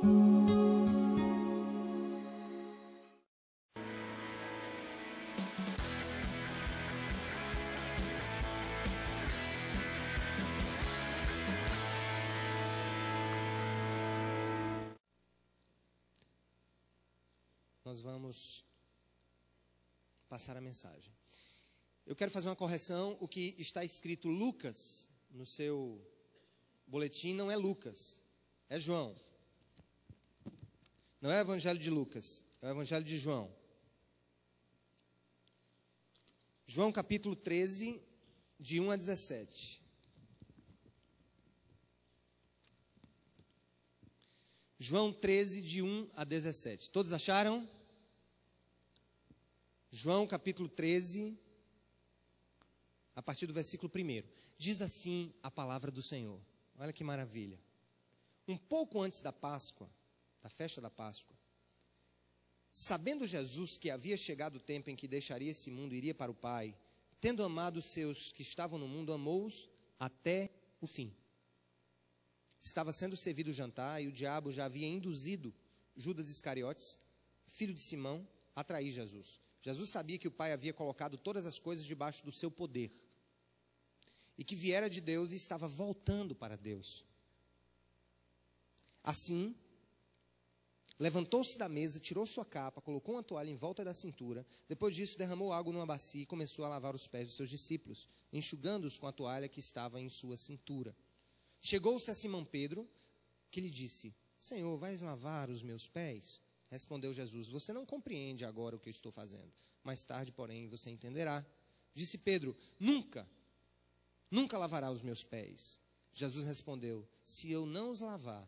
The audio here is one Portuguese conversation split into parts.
Nós vamos passar a mensagem. Eu quero fazer uma correção. O que está escrito Lucas no seu boletim não é Lucas, é João. Não é o Evangelho de Lucas, é o Evangelho de João. João capítulo 13, de 1 a 17. João 13, de 1 a 17. Todos acharam? João capítulo 13, a partir do versículo 1. Diz assim a palavra do Senhor. Olha que maravilha. Um pouco antes da Páscoa, da festa da Páscoa, sabendo Jesus que havia chegado o tempo em que deixaria esse mundo e iria para o Pai, tendo amado os seus que estavam no mundo, amou-os até o fim. Estava sendo servido o jantar e o diabo já havia induzido Judas Iscariotes, filho de Simão, a trair Jesus. Jesus sabia que o Pai havia colocado todas as coisas debaixo do seu poder e que viera de Deus e estava voltando para Deus. Assim, levantou-se da mesa, tirou sua capa, colocou uma toalha em volta da cintura. Depois disso, derramou água numa bacia e começou a lavar os pés dos seus discípulos, enxugando-os com a toalha que estava em sua cintura. Chegou-se a Simão Pedro, que lhe disse: Senhor, vais lavar os meus pés? Respondeu Jesus: Você não compreende agora o que eu estou fazendo. Mais tarde, porém, você entenderá. Disse Pedro: Nunca lavará os meus pés. Jesus respondeu: Se eu não os lavar,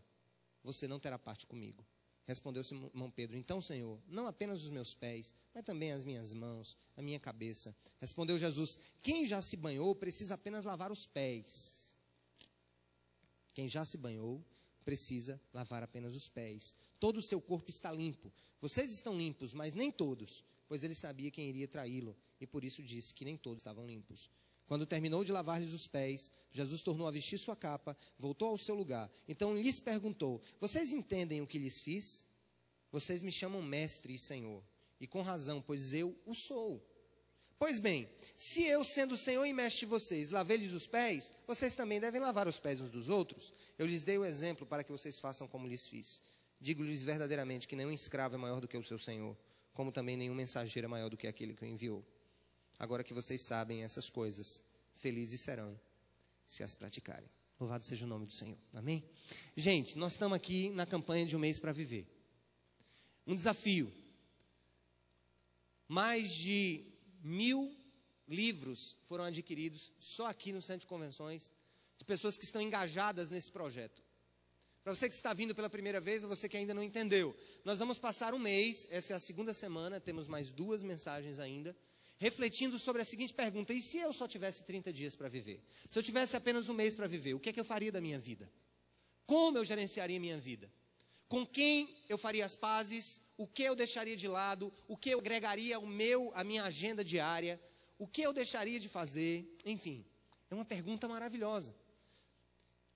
você não terá parte comigo. Respondeu Simão Pedro: Então, Senhor, não apenas os meus pés, mas também as minhas mãos, a minha cabeça. Respondeu Jesus: Quem já se banhou precisa apenas lavar os pés. Quem já se banhou precisa lavar apenas os pés. Todo o seu corpo está limpo. Vocês estão limpos, mas nem todos, pois ele sabia quem iria traí-lo, e por isso disse que nem todos estavam limpos. Quando terminou de lavar-lhes os pés, Jesus tornou a vestir sua capa, voltou ao seu lugar. Então lhes perguntou: Vocês entendem o que lhes fiz? Vocês me chamam mestre e senhor, e com razão, pois eu o sou. Pois bem, se eu, sendo o Senhor e mestre de vocês, lavei-lhes os pés, vocês também devem lavar os pés uns dos outros. Eu lhes dei o exemplo para que vocês façam como lhes fiz. Digo-lhes verdadeiramente que nenhum escravo é maior do que o seu Senhor, como também nenhum mensageiro é maior do que aquele que o enviou. Agora que vocês sabem essas coisas, felizes serão se as praticarem. Louvado seja o nome do Senhor. Amém? Gente, nós estamos aqui na campanha de Um Mês para Viver. Um desafio. Mais de 1000 livros foram adquiridos só aqui no Centro de Convenções, de pessoas que estão engajadas nesse projeto. Para você que está vindo pela primeira vez, ou você que ainda não entendeu, nós vamos passar um mês, essa é a segunda semana, temos mais 2 mensagens ainda, refletindo sobre a seguinte pergunta: e se eu só tivesse 30 dias para viver? Se eu tivesse apenas um mês para viver, o que é que eu faria da minha vida? Como eu gerenciaria minha vida? Com quem eu faria as pazes? O que eu deixaria de lado? O que eu agregaria à minha agenda diária? O que eu deixaria de fazer? Enfim, é uma pergunta maravilhosa.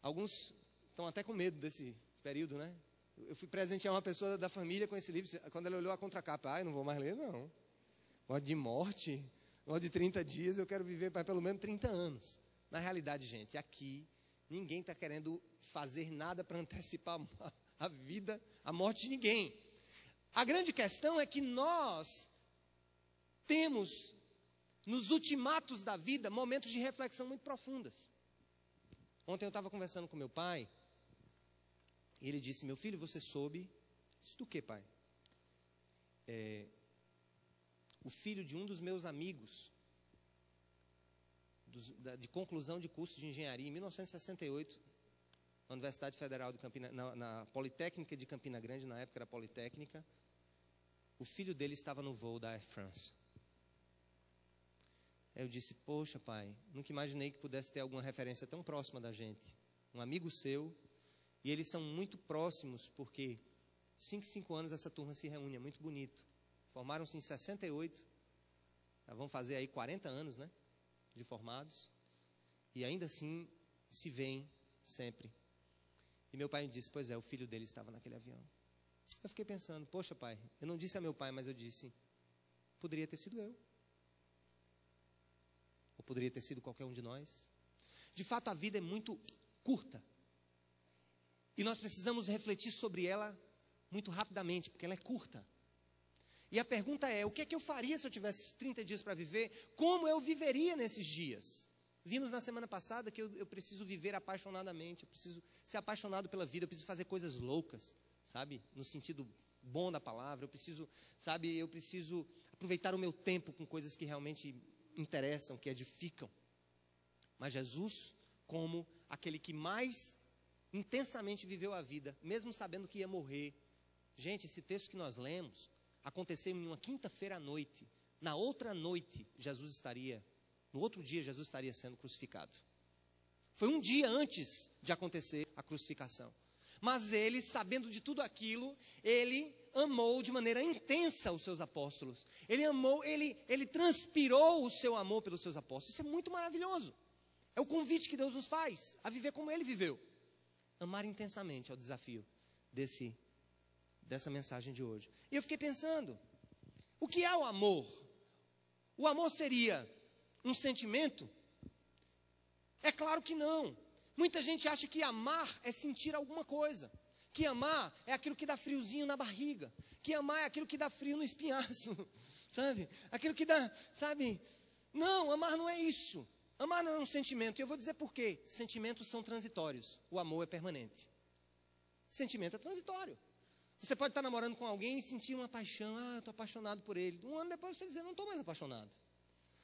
Alguns estão até com medo desse período, né? Eu fui presentear uma pessoa da família com esse livro. Quando ela olhou a contracapa: eu não vou mais ler, não. Gosto de morte, gosto de 30 dias, eu quero viver para pelo menos 30 anos. Na realidade, gente, aqui ninguém está querendo fazer nada para antecipar a vida, a morte de ninguém. A grande questão é que nós temos, nos ultimatos da vida, momentos de reflexão muito profundas. Ontem eu estava conversando com meu pai, e ele disse: Meu filho, você soube? Isso do que, pai? O filho de um dos meus amigos, de conclusão de curso de engenharia, em 1968, na Universidade Federal de Campina, na Politécnica de Campina Grande, na época era Politécnica, o filho dele estava no voo da Air France. Aí eu disse: Poxa, pai, nunca imaginei que pudesse ter alguma referência tão próxima da gente. Um amigo seu, e eles são muito próximos, porque 5 anos essa turma se reúne, é muito bonito. Formaram-se em 68, já vão fazer aí 40 anos, né, de formados, e ainda assim se veem sempre. E meu pai me disse, pois é, o filho dele estava naquele avião. Eu fiquei pensando, poxa pai, eu não disse a meu pai, mas eu disse, poderia ter sido eu. Ou poderia ter sido qualquer um de nós. De fato, a vida é muito curta. E nós precisamos refletir sobre ela muito rapidamente, porque ela é curta. E a pergunta é, o que é que eu faria se eu tivesse 30 dias para viver? Como eu viveria nesses dias? Vimos na semana passada que eu preciso viver apaixonadamente, eu preciso ser apaixonado pela vida, eu preciso fazer coisas loucas, sabe? No sentido bom da palavra, eu preciso aproveitar o meu tempo com coisas que realmente interessam, que edificam. Mas Jesus, como aquele que mais intensamente viveu a vida, mesmo sabendo que ia morrer. Gente, esse texto que nós lemos aconteceu em uma quinta-feira à noite. Na outra noite, no outro dia, Jesus estaria sendo crucificado. Foi um dia antes de acontecer a crucificação. Mas ele, sabendo de tudo aquilo, ele amou de maneira intensa os seus apóstolos. Ele transpirou o seu amor pelos seus apóstolos. Isso é muito maravilhoso. É o convite que Deus nos faz a viver como ele viveu. Amar intensamente é o desafio dessa mensagem de hoje. E eu fiquei pensando, o que é o amor? O amor seria um sentimento? É claro que não. Muita gente acha que amar é sentir alguma coisa. Que amar é aquilo que dá friozinho na barriga. Que amar é aquilo que dá frio no espinhaço. Sabe? Aquilo que dá, sabe? Não, amar não é isso. Amar não é um sentimento. E eu vou dizer por quê. Sentimentos são transitórios. O amor é permanente. Sentimento é transitório. Você pode estar namorando com alguém e sentir uma paixão. Ah, eu estou apaixonado por ele. Um ano depois você dizer, não estou mais apaixonado.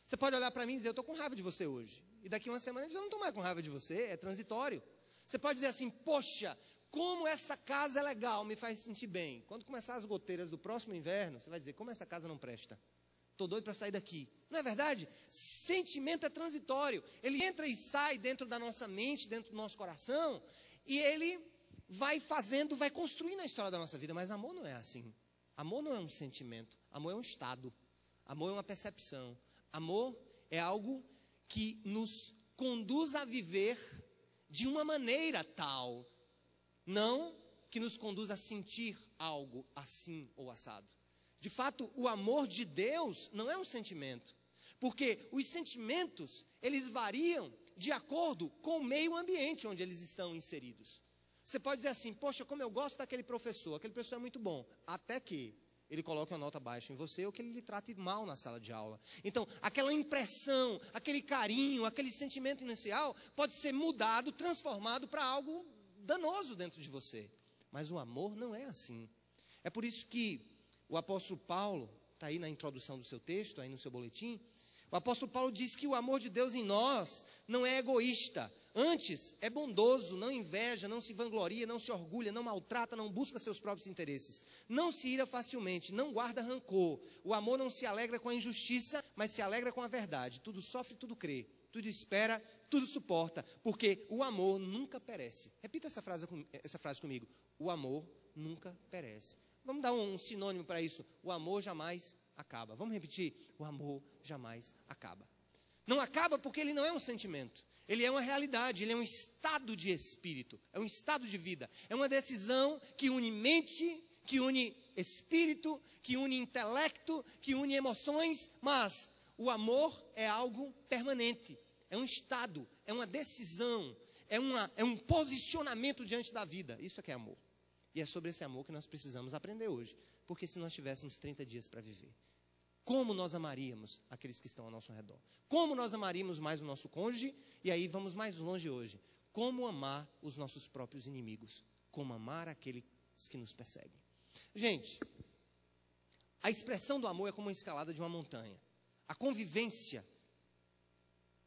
Você pode olhar para mim e dizer, eu estou com raiva de você hoje. E daqui uma semana dizer, eu não estou mais com raiva de você. É transitório. Você pode dizer assim, poxa, como essa casa é legal, me faz sentir bem. Quando começar as goteiras do próximo inverno, você vai dizer, como essa casa não presta. Estou doido para sair daqui. Não é verdade? Sentimento é transitório. Ele entra e sai dentro da nossa mente, dentro do nosso coração. E ele vai construindo a história da nossa vida. Mas amor não é assim. Amor não é um sentimento. Amor é um estado. Amor é uma percepção. Amor é algo que nos conduz a viver de uma maneira tal. Não que nos conduz a sentir algo assim ou assado. De fato, o amor de Deus não é um sentimento. Porque os sentimentos, eles variam de acordo com o meio ambiente onde eles estão inseridos. Você pode dizer assim, poxa, como eu gosto daquele professor é muito bom. Até que ele coloque uma nota baixa em você ou que ele lhe trate mal na sala de aula. Então, aquela impressão, aquele carinho, aquele sentimento inicial pode ser mudado, transformado para algo danoso dentro de você. Mas o amor não é assim. É por isso que o apóstolo Paulo, está aí na introdução do seu texto, aí no seu boletim, o apóstolo Paulo diz que o amor de Deus em nós não é egoísta. Antes, é bondoso, não inveja, não se vangloria, não se orgulha, não maltrata, não busca seus próprios interesses. Não se ira facilmente, não guarda rancor. O amor não se alegra com a injustiça, mas se alegra com a verdade. Tudo sofre, tudo crê, tudo espera, tudo suporta, porque o amor nunca perece. Repita essa frase comigo. O amor nunca perece. Vamos dar um sinônimo para isso. O amor jamais acaba. Vamos repetir? O amor jamais acaba. Não acaba porque ele não é um sentimento. Ele é uma realidade, ele é um estado de espírito. É um estado de vida. É uma decisão que une mente, que une espírito, que une intelecto, que une emoções. Mas o amor é algo permanente. É um estado, é uma decisão, é um posicionamento diante da vida. Isso é que é amor. E é sobre esse amor que nós precisamos aprender hoje. Porque se nós tivéssemos 30 dias para viver, como nós amaríamos aqueles que estão ao nosso redor? Como nós amaríamos mais o nosso cônjuge? E aí vamos mais longe hoje. Como amar os nossos próprios inimigos? Como amar aqueles que nos perseguem? Gente, a expressão do amor é como uma escalada de uma montanha. A convivência.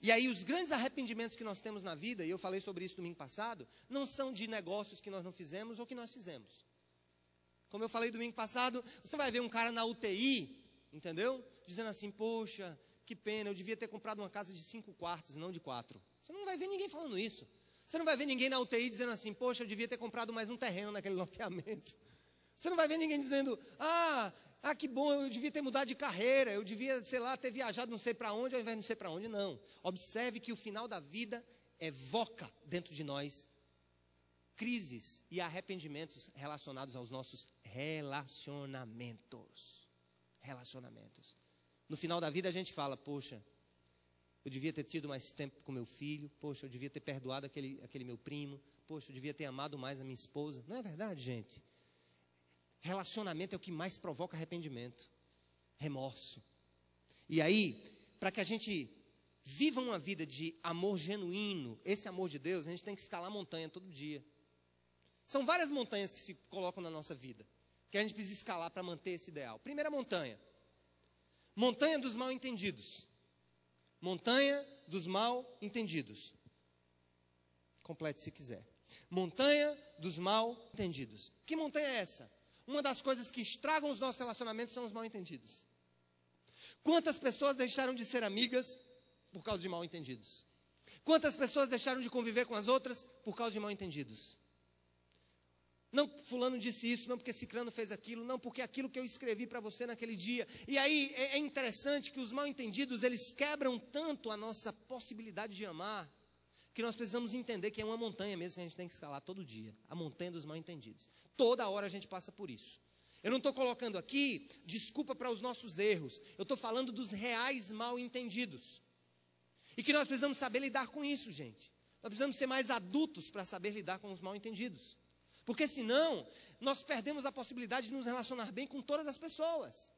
E aí os grandes arrependimentos que nós temos na vida, e eu falei sobre isso domingo passado, não são de negócios que nós não fizemos ou que nós fizemos. Como eu falei domingo passado, você vai ver um cara na UTI, entendeu? Dizendo assim, poxa, que pena, eu devia ter comprado uma casa de 5 quartos e não de 4. Você não vai ver ninguém falando isso. Você não vai ver ninguém na UTI dizendo assim, poxa, eu devia ter comprado mais um terreno naquele loteamento. Você não vai ver ninguém dizendo, que bom, eu devia ter mudado de carreira, eu devia, sei lá, ter viajado não sei para onde, ao invés de não sei para onde, não. Observe que o final da vida evoca dentro de nós crises e arrependimentos relacionados aos nossos relacionamentos. Relacionamentos. No final da vida a gente fala, poxa, eu devia ter tido mais tempo com meu filho, poxa, eu devia ter perdoado aquele meu primo, poxa, eu devia ter amado mais a minha esposa. Não é verdade, gente? Relacionamento é o que mais provoca arrependimento, remorso. E aí, para que a gente viva uma vida de amor genuíno, esse amor de Deus, a gente tem que escalar montanha todo dia. São várias montanhas que se colocam na nossa vida, que a gente precisa escalar para manter esse ideal. Primeira montanha, montanha dos mal entendidos. Montanha dos mal entendidos. Complete se quiser. Montanha dos mal entendidos. Que montanha é essa? Uma das coisas que estragam os nossos relacionamentos são os mal entendidos. Quantas pessoas deixaram de ser amigas por causa de mal entendidos? Quantas pessoas deixaram de conviver com as outras por causa de mal entendidos? Não, fulano disse isso, não porque ciclano fez aquilo, não porque aquilo que eu escrevi para você naquele dia. E aí é interessante que os mal entendidos, eles quebram tanto a nossa possibilidade de amar, que nós precisamos entender que é uma montanha mesmo que a gente tem que escalar todo dia. A montanha dos mal entendidos. Toda hora a gente passa por isso. Eu não estou colocando aqui desculpa para os nossos erros. Eu estou falando dos reais mal entendidos. E que nós precisamos saber lidar com isso, gente. Nós precisamos ser mais adultos para saber lidar com os mal entendidos. Porque senão, nós perdemos a possibilidade de nos relacionar bem com todas as pessoas.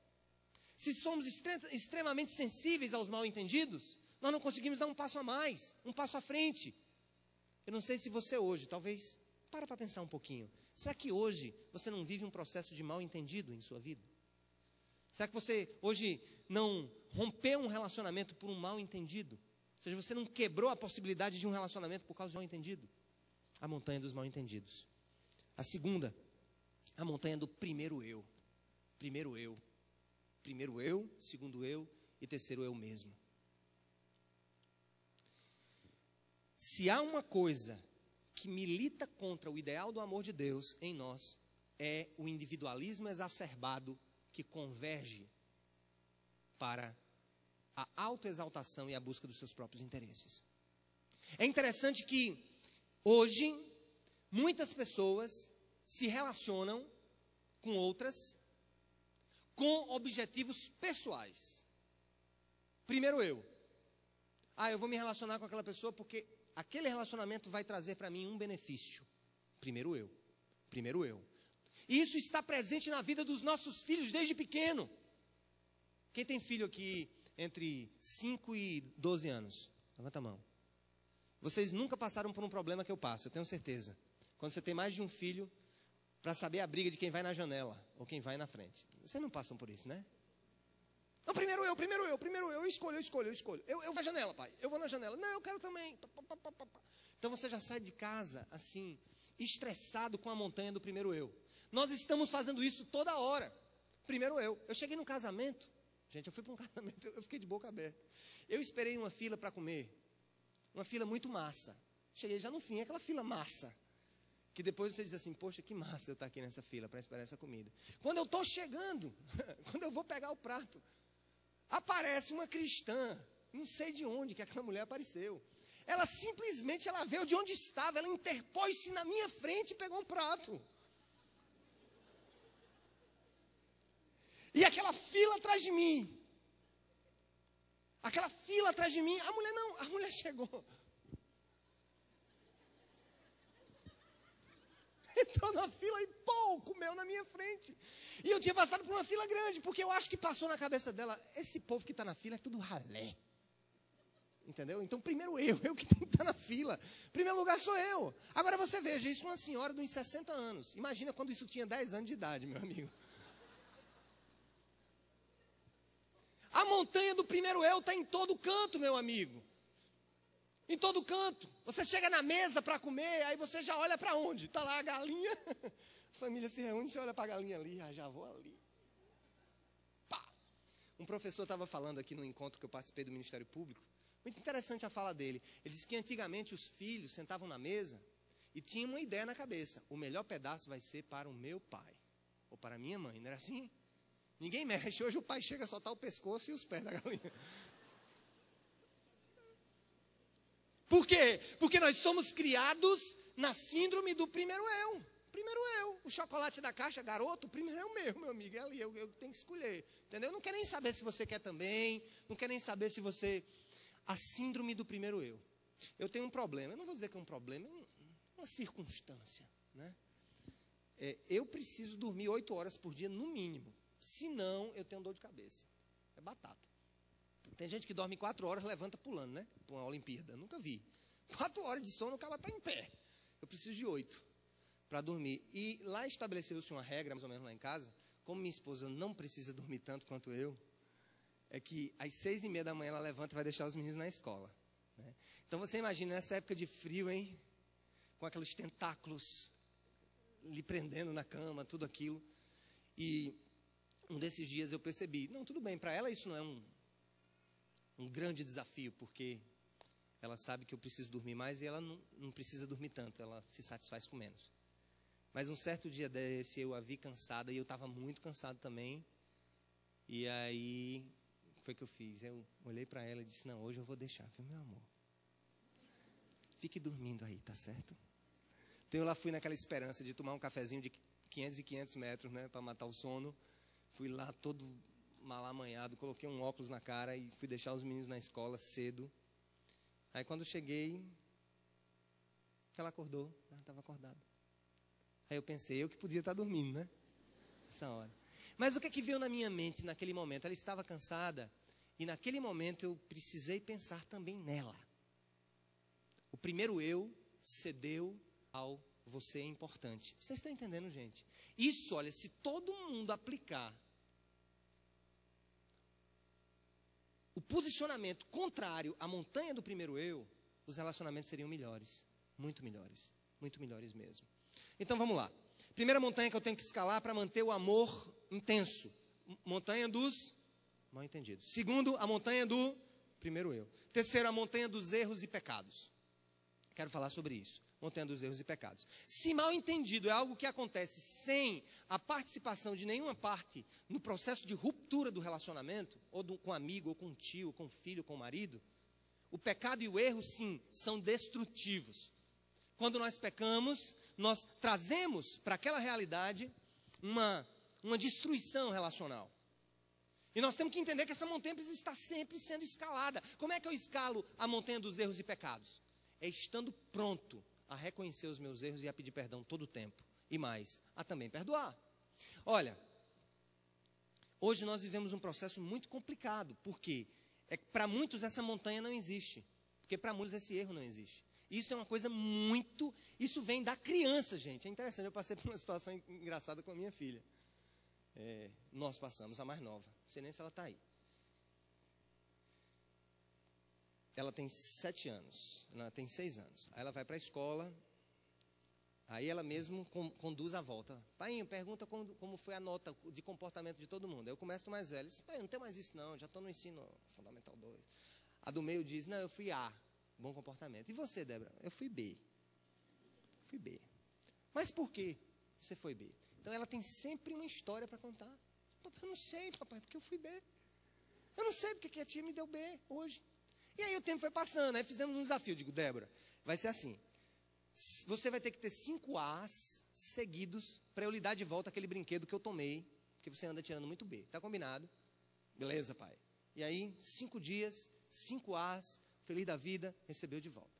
Se somos extremamente sensíveis aos mal entendidos, nós não conseguimos dar um passo a mais, um passo à frente. Eu não sei se você hoje, talvez, para pensar um pouquinho. Será que hoje você não vive um processo de mal entendido em sua vida? Será que você hoje não rompeu um relacionamento por um mal entendido? Ou seja, você não quebrou a possibilidade de um relacionamento por causa de um mal entendido? A montanha dos mal entendidos. A segunda, a montanha do primeiro eu. Primeiro eu. Primeiro eu, segundo eu e terceiro eu mesmo. Se há uma coisa que milita contra o ideal do amor de Deus em nós, é o individualismo exacerbado que converge para a autoexaltação e a busca dos seus próprios interesses. É interessante que hoje muitas pessoas se relacionam com outras com objetivos pessoais. Primeiro eu. Eu vou me relacionar com aquela pessoa porque aquele relacionamento vai trazer para mim um benefício. Primeiro eu. Primeiro eu. E isso está presente na vida dos nossos filhos desde pequeno. Quem tem filho aqui entre 5 e 12 anos? Levanta a mão. Vocês nunca passaram por um problema que eu passo, eu tenho certeza. Quando você tem mais de um filho, para saber a briga de quem vai na janela ou quem vai na frente. Vocês não passam por isso, né? Não, primeiro eu escolho. Eu vou na janela, pai, eu vou na janela. Não, eu quero também. Então você já sai de casa, assim, estressado com a montanha do primeiro eu. Nós estamos fazendo isso toda hora. Primeiro eu. Eu cheguei num casamento, gente, eu fui para um casamento, eu fiquei de boca aberta. Eu esperei uma fila para comer, uma fila muito massa. Cheguei já no fim, aquela fila massa. Que depois você diz assim, poxa, que massa eu estar aqui nessa fila para esperar essa comida. Quando eu estou chegando, quando eu vou pegar o prato, aparece uma cristã, não sei de onde que aquela mulher apareceu. Ela simplesmente, ela veio de onde estava, ela interpôs-se na minha frente e pegou um prato. E aquela fila atrás de mim. Aquela fila atrás de mim, a mulher chegou. Entrou na fila e, comeu na minha frente. E eu tinha passado por uma fila grande, porque eu acho que passou na cabeça dela, esse povo que está na fila é tudo ralé. Entendeu? Então, primeiro eu que tenho que estar na fila. Primeiro lugar sou eu. Agora você veja, isso é uma senhora de uns 60 anos. Imagina quando isso tinha 10 anos de idade, meu amigo. A montanha do primeiro eu está em todo canto, meu amigo. Em todo canto. Você chega na mesa para comer, aí você já olha para onde? Está lá a galinha. A família se reúne, você olha para a galinha ali, já vou ali. Pá. Um professor estava falando aqui no encontro que eu participei do Ministério Público. Muito interessante a fala dele. Ele disse que antigamente os filhos sentavam na mesa e tinham uma ideia na cabeça. O melhor pedaço vai ser para o meu pai. Ou para a minha mãe, não era assim? Ninguém mexe. Hoje o pai chega a soltar o pescoço e os pés da galinha. Por quê? Porque nós somos criados na síndrome do primeiro eu. Primeiro eu. O chocolate da caixa, garoto, o primeiro é o meu amigo. É ali, eu tenho que escolher. Entendeu? Não quer nem saber se você quer também. Não quer nem saber se você... A síndrome do primeiro eu. Eu tenho um problema. Eu não vou dizer que é um problema, é uma circunstância, né? Eu preciso dormir 8 horas por dia, no mínimo. Senão, eu tenho dor de cabeça. É batata. Tem gente que dorme 4 horas, levanta pulando, né? Para uma Olimpíada. Eu nunca vi. 4 horas de sono, o cara está em pé. Eu preciso de 8 para dormir. E lá estabeleceu-se uma regra, mais ou menos lá em casa. Como minha esposa não precisa dormir tanto quanto eu, é que às 6h30 da manhã ela levanta e vai deixar os meninos na escola, né? Então você imagina nessa época de frio, hein? Com aqueles tentáculos lhe prendendo na cama, tudo aquilo. E um desses dias eu percebi, não, tudo bem, para ela isso não é um grande desafio, porque ela sabe que eu preciso dormir mais e ela não precisa dormir tanto, ela se satisfaz com menos. Mas um certo dia desse eu a vi cansada e eu estava muito cansado também. E aí, o que foi que eu fiz? Eu olhei para ela e disse, não, hoje eu vou deixar, viu, meu amor? Fique dormindo aí, tá certo? Então eu lá fui naquela esperança de tomar um cafezinho de 500 e 500 metros, né, para matar o sono. Fui lá todo malamanhado, coloquei um óculos na cara e fui deixar os meninos na escola cedo. Aí quando cheguei, ela acordou, ela estava acordada. Aí eu pensei, eu que podia estar dormindo, né? Essa hora. Mas o que é que veio na minha mente naquele momento? Ela estava cansada e naquele momento eu precisei pensar também nela. O primeiro eu cedeu ao você é importante. Vocês estão entendendo, gente? Isso, olha, se todo mundo aplicar o posicionamento contrário à montanha do primeiro eu, os relacionamentos seriam melhores. Muito melhores. Muito melhores mesmo. Então vamos lá. Primeira montanha que eu tenho que escalar para manter o amor intenso. Montanha dos mal entendidos. Segundo, a montanha do primeiro eu. Terceiro, a montanha dos erros e pecados. Quero falar sobre isso. Montanha dos erros e pecados. Se mal entendido é algo que acontece sem a participação de nenhuma parte no processo de ruptura do relacionamento, ou com um amigo, ou com um tio, ou com um filho, ou com o marido, o pecado e o erro, sim, são destrutivos. Quando nós pecamos, nós trazemos para aquela realidade uma destruição relacional. E nós temos que entender que essa montanha precisa estar sempre sendo escalada. Como é que eu escalo a montanha dos erros e pecados? É estando pronto a reconhecer os meus erros e a pedir perdão todo o tempo. E mais, a também perdoar. Olha, hoje nós vivemos um processo muito complicado. Porque para muitos essa montanha não existe. Porque para muitos esse erro não existe. Isso é uma coisa muito... Isso vem da criança, gente. É interessante, eu passei por uma situação engraçada com a minha filha. Nós passamos, a mais nova. Não sei nem se ela está aí. Ela tem 7 anos. Ela tem 6 anos. Aí ela vai para a escola. Aí ela mesmo conduz a volta. Pai, pergunta como foi a nota de comportamento de todo mundo. Aí eu começo do mais velho. Pai, não tem mais isso não. Já estou no ensino fundamental 2. A do meio diz, não, eu fui A. Bom comportamento. E você, Débora? Eu fui B. Fui B. Mas por quê você foi B? Então ela tem sempre uma história para contar. Papai, eu não sei, papai, porque eu fui B. Eu não sei porque a tia me deu B hoje. E aí o tempo foi passando, aí fizemos um desafio. Eu digo, Débora, vai ser assim. Você vai ter que ter 5 A's seguidos para eu lhe dar de volta aquele brinquedo que eu tomei, porque você anda tirando muito B. Tá combinado? Beleza, pai. E aí, 5 dias, 5 A's, feliz da vida, recebeu de volta.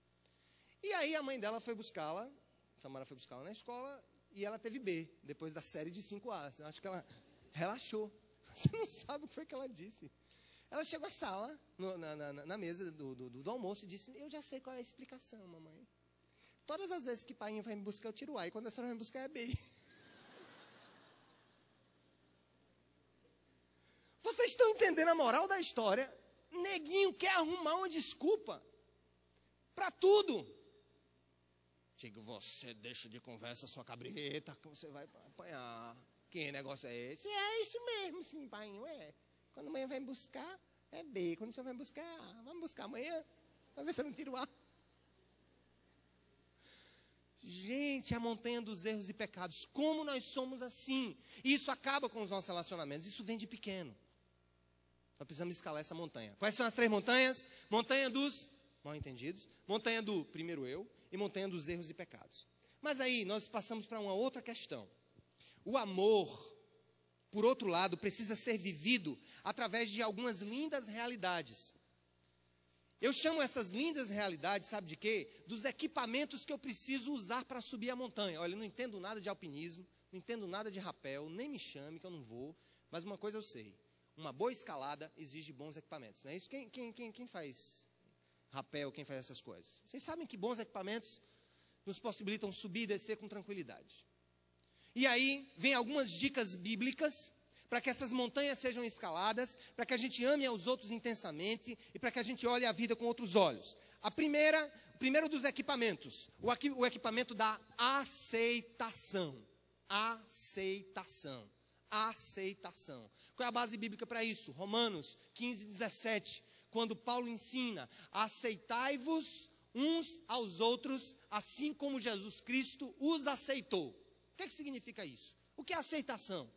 E aí a mãe dela foi buscá-la, Tamara foi buscá-la na escola, e ela teve B, depois da série de 5 A's. Eu acho que ela relaxou. Você não sabe o que foi que ela disse. Ela chegou à sala, na mesa do almoço, e disse, eu já sei qual é a explicação, mamãe. Todas as vezes que pai vai me buscar, eu tiro A, e quando a senhora vai me buscar, é B. Vocês estão entendendo a moral da história? Neguinho quer arrumar uma desculpa para tudo. Digo, você deixa de conversa sua cabrita, que você vai apanhar. Que negócio é esse? É isso mesmo, sim, pai. Quando amanhã vai me buscar, é B. Quando você vai me buscar, é A. Vamos buscar amanhã, vai ver se eu não tiro A. Gente, a montanha dos erros e pecados. Como nós somos assim? Isso acaba com os nossos relacionamentos. Isso vem de pequeno. Nós precisamos escalar essa montanha. Quais são as 3 montanhas? Montanha dos mal entendidos, montanha do primeiro eu e montanha dos erros e pecados. Mas aí nós passamos para uma outra questão. O amor, por outro lado, precisa ser vivido através de algumas lindas realidades. Eu chamo essas lindas realidades, sabe de quê? Dos equipamentos que eu preciso usar para subir a montanha. Olha, eu não entendo nada de alpinismo, não entendo nada de rapel, nem me chame que eu não vou, mas uma coisa eu sei, uma boa escalada exige bons equipamentos, não é isso? Quem faz rapel, quem faz essas coisas? Vocês sabem que bons equipamentos nos possibilitam subir e descer com tranquilidade. E aí, vem algumas dicas bíblicas para que essas montanhas sejam escaladas, para que a gente ame aos outros intensamente e para que a gente olhe a vida com outros olhos. O primeiro dos equipamentos, o equipamento da aceitação. Aceitação. Aceitação. Qual é a base bíblica para isso? Romanos 15, 17, quando Paulo ensina: aceitai-vos uns aos outros, assim como Jesus Cristo os aceitou. O que significa isso? O que é aceitação?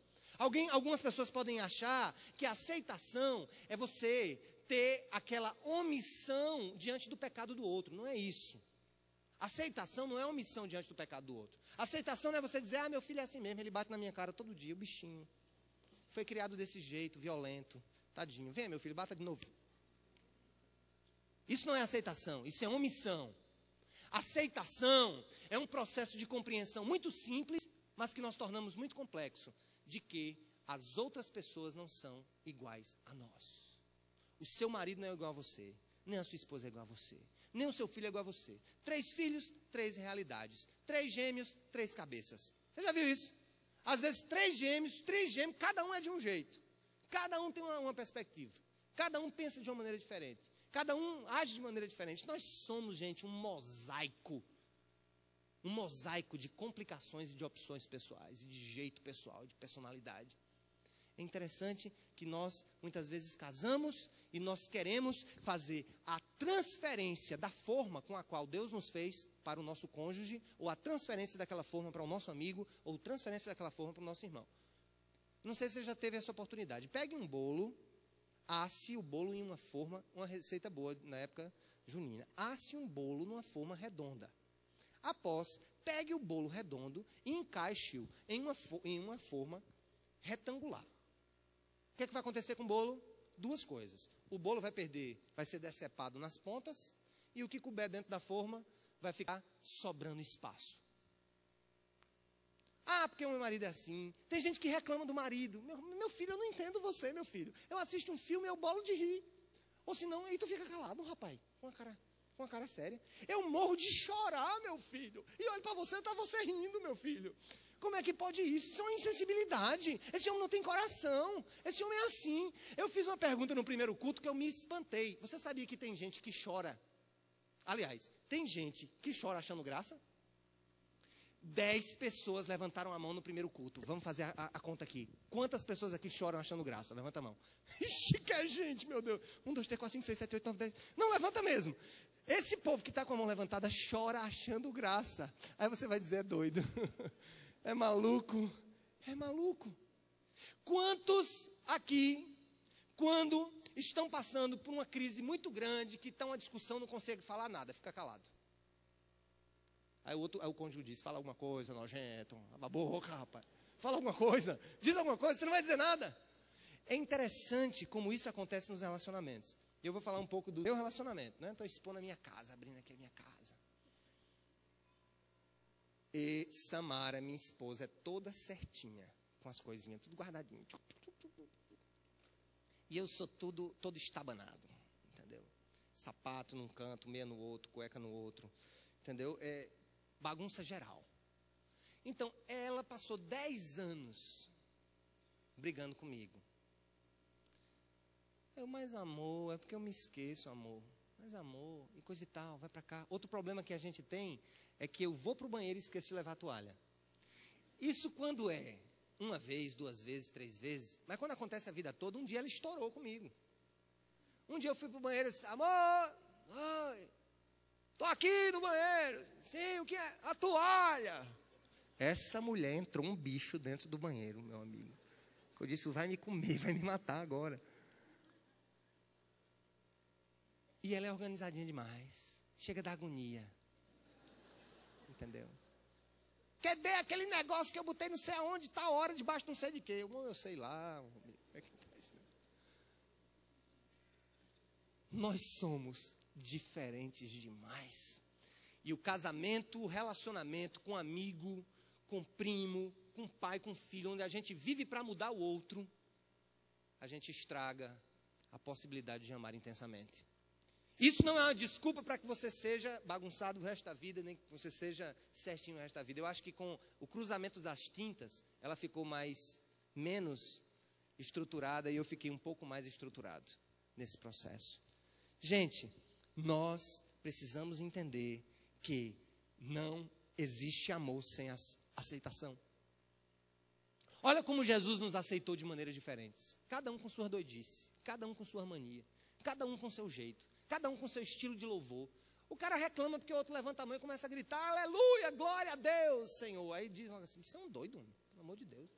Algumas pessoas podem achar que a aceitação é você ter aquela omissão diante do pecado do outro. Não é isso. Aceitação não é omissão diante do pecado do outro. Aceitação não é você dizer: meu filho é assim mesmo, ele bate na minha cara todo dia, o bichinho. Foi criado desse jeito, violento. Tadinho, vem meu filho, bata de novo. Isso não é aceitação, isso é omissão. Aceitação é um processo de compreensão muito simples, mas que nós tornamos muito complexo, de que as outras pessoas não são iguais a nós. O seu marido não é igual a você, nem a sua esposa é igual a você, nem o seu filho é igual a você. 3 filhos, 3 realidades. 3 gêmeos, 3 cabeças. Você já viu isso? Às vezes 3 gêmeos, cada um é de um jeito. Cada um tem uma perspectiva. Cada um pensa de uma maneira diferente. Cada um age de maneira diferente. Nós somos, gente, um mosaico. Um mosaico de complicações e de opções pessoais, e de jeito pessoal, de personalidade. É interessante que nós, muitas vezes, casamos e nós queremos fazer a transferência da forma com a qual Deus nos fez para o nosso cônjuge, ou a transferência daquela forma para o nosso amigo, ou transferência daquela forma para o nosso irmão. Não sei se você já teve essa oportunidade. Pegue um bolo, asse o bolo em uma forma, uma receita boa na época junina. Asse um bolo numa forma redonda. Após, pegue o bolo redondo e encaixe-o em uma forma retangular. O que é que vai acontecer com o bolo? 2 coisas. O bolo vai ser decepado nas pontas, e o que couber dentro da forma vai ficar sobrando espaço. Porque o meu marido é assim. Tem gente que reclama do marido. Meu filho, eu não entendo você, meu filho. Eu assisto um filme e eu bolo de rir. Ou senão, aí tu fica calado, rapaz, com uma cara séria. Eu morro de chorar, meu filho. E olho para você, tá você rindo, meu filho. Como é que pode isso? Isso é uma insensibilidade. Esse homem não tem coração. Esse homem é assim. Eu fiz uma pergunta no primeiro culto que eu me espantei. Você sabia que tem gente que chora? Aliás, tem gente que chora achando graça? 10 pessoas levantaram a mão no primeiro culto. Vamos fazer a conta aqui. Quantas pessoas aqui choram achando graça? Levanta a mão. Ixi, que é gente, meu Deus. 1, 2, 3, 4, 5, 6, 7, 8, 9, 10. Não, levanta mesmo. Esse povo que está com a mão levantada chora achando graça. Aí você vai dizer: é doido. É maluco. É maluco. Quantos aqui, quando estão passando por uma crise muito grande, que está uma discussão, não consegue falar nada, fica calado? Aí o cônjuge diz: fala alguma coisa, nojento, abre a boca, rapaz. Fala alguma coisa, diz alguma coisa, você não vai dizer nada. É interessante como isso acontece nos relacionamentos. Eu vou falar um pouco do meu relacionamento, né? Estou expondo a minha casa, abrindo aqui a minha casa. E Samara, minha esposa, é toda certinha, com as coisinhas, tudo guardadinho. E eu sou todo estabanado, entendeu? Sapato num canto, meia no outro, cueca no outro, entendeu? É bagunça geral. Então, ela passou 10 anos brigando comigo. Mas amor, é porque eu me esqueço, amor. Mas amor, e coisa e tal, vai pra cá. Outro problema que a gente tem é que eu vou pro banheiro e esqueço de levar a toalha. Isso quando é 1 vez, 2 vezes, 3 vezes. Mas quando acontece a vida toda, um dia ela estourou comigo. Um dia eu fui pro banheiro e disse: amor, oi, tô aqui no banheiro. Sim, o que é? A toalha. Essa mulher entrou um bicho dentro do banheiro, meu amigo. Eu disse: vai me comer, vai me matar agora. E ela é organizadinha demais. Chega da agonia. Entendeu? Cadê aquele negócio que eu botei não sei aonde, está a hora, debaixo não sei de quê. Eu sei lá. Como é que tá isso? Nós somos diferentes demais. E o casamento, o relacionamento com amigo, com primo, com pai, com filho, onde a gente vive para mudar o outro, a gente estraga a possibilidade de amar intensamente. Isso não é uma desculpa para que você seja bagunçado o resto da vida, nem que você seja certinho o resto da vida. Eu acho que com o cruzamento das tintas, ela ficou menos estruturada e eu fiquei um pouco mais estruturado nesse processo. Gente, nós precisamos entender que não existe amor sem aceitação. Olha como Jesus nos aceitou de maneiras diferentes. Cada um com sua doidice, cada um com sua mania, cada um com seu jeito, cada um com seu estilo de louvor. O cara reclama porque o outro levanta a mão e começa a gritar, aleluia, glória a Deus, Senhor. Aí diz logo assim, você é um doido, homem, pelo amor de Deus.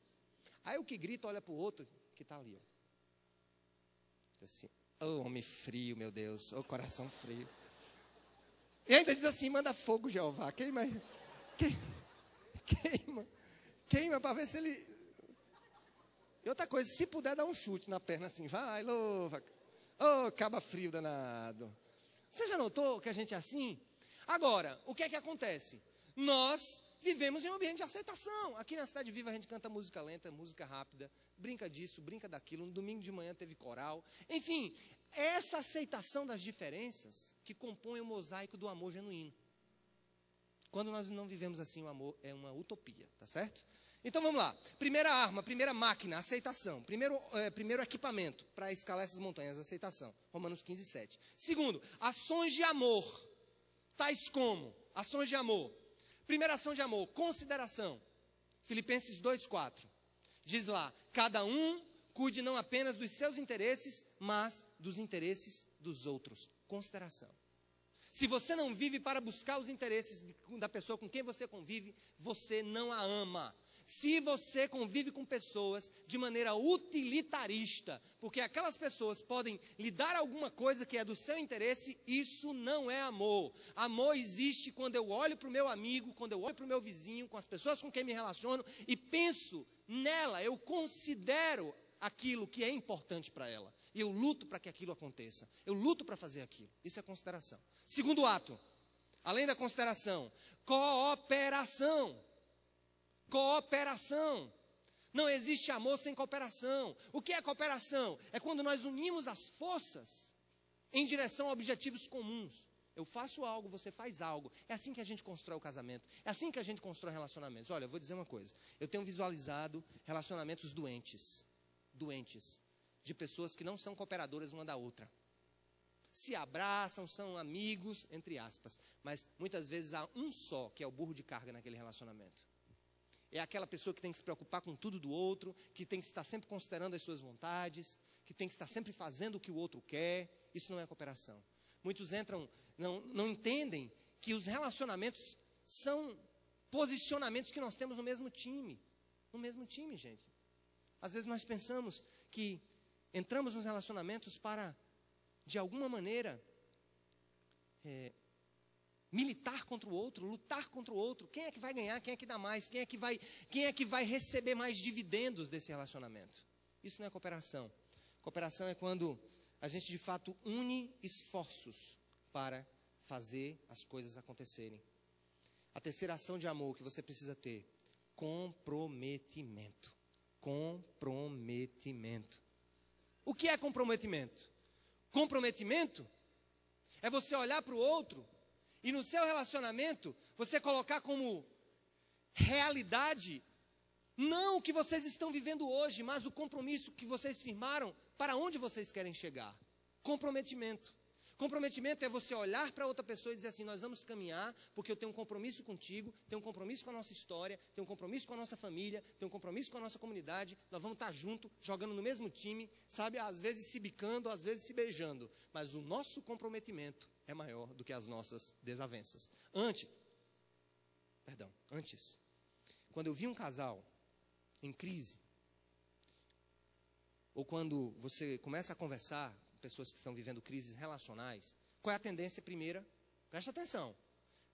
Aí o que grita olha para o outro que está ali. Diz assim, homem frio, meu Deus, coração frio. E ainda diz assim, manda fogo, Jeová, queima para ver se ele... E outra coisa, se puder dar um chute na perna assim, vai, louva, caba frio danado. Você já notou que a gente é assim? Agora, o que é que acontece? Nós vivemos em um ambiente de aceitação. Aqui na Cidade Viva a gente canta música lenta, música rápida, brinca disso, brinca daquilo. No domingo de manhã teve coral. Enfim, essa aceitação das diferenças que compõe o mosaico do amor genuíno. Quando nós não vivemos assim, o amor é uma utopia, tá certo? Então vamos lá. Primeira arma, primeira máquina, aceitação. Primeiro equipamento para escalar essas montanhas, aceitação. Romanos 15, 7. Segundo, ações de amor. Tais como ações de amor. Primeira ação de amor, consideração. Filipenses 2, 4. Diz lá, cada um cuide não apenas dos seus interesses, mas dos interesses dos outros. Consideração. Se você não vive para buscar os interesses da pessoa com quem você convive, você não a ama. Se você convive com pessoas de maneira utilitarista, porque aquelas pessoas podem lhe dar alguma coisa que é do seu interesse, isso não é amor. Amor existe quando eu olho para o meu amigo, quando eu olho para o meu vizinho, com as pessoas com quem me relaciono e penso nela, eu considero aquilo que é importante para ela. E eu luto para que aquilo aconteça. Eu luto para fazer aquilo. Isso é consideração. Segundo ato, além da consideração, cooperação. Cooperação. Não existe amor sem cooperação. O que é cooperação? É quando nós unimos as forças em direção a objetivos comuns. Eu faço algo, você faz algo. É assim que a gente constrói o casamento. É assim que a gente constrói relacionamentos. Olha, eu vou dizer uma coisa. Eu tenho visualizado relacionamentos doentes. Doentes. De pessoas que não são cooperadoras uma da outra. Se abraçam, são amigos, entre aspas. Mas muitas vezes há um só que é o burro de carga naquele relacionamento. É aquela pessoa que tem que se preocupar com tudo do outro, que tem que estar sempre considerando as suas vontades, que tem que estar sempre fazendo o que o outro quer. Isso não é cooperação. Muitos não entendem que os relacionamentos são posicionamentos que nós temos no mesmo time. No mesmo time, gente. Às vezes nós pensamos que entramos nos relacionamentos para, de alguma maneira, militar contra o outro, lutar contra o outro. Quem é que vai ganhar? Quem é que dá mais? Quem é que vai receber mais dividendos desse relacionamento? Isso não é cooperação. Cooperação é quando a gente de fato une esforços para fazer as coisas acontecerem. A terceira ação de amor que você precisa ter, comprometimento. Comprometimento. O que é comprometimento? Comprometimento é você olhar para o outro e no seu relacionamento, você colocar como realidade, não o que vocês estão vivendo hoje, mas o compromisso que vocês firmaram para onde vocês querem chegar. Comprometimento. Comprometimento é você olhar para outra pessoa e dizer assim, nós vamos caminhar, porque eu tenho um compromisso contigo, tenho um compromisso com a nossa história, tenho um compromisso com a nossa família, tenho um compromisso com a nossa comunidade, nós vamos estar juntos, jogando no mesmo time, sabe, às vezes se bicando, às vezes se beijando, mas o nosso comprometimento é maior do que as nossas desavenças. Antes, quando eu vi um casal em crise, ou quando você começa a conversar com pessoas que estão vivendo crises relacionais, Qual é a tendência primeira? Presta atenção.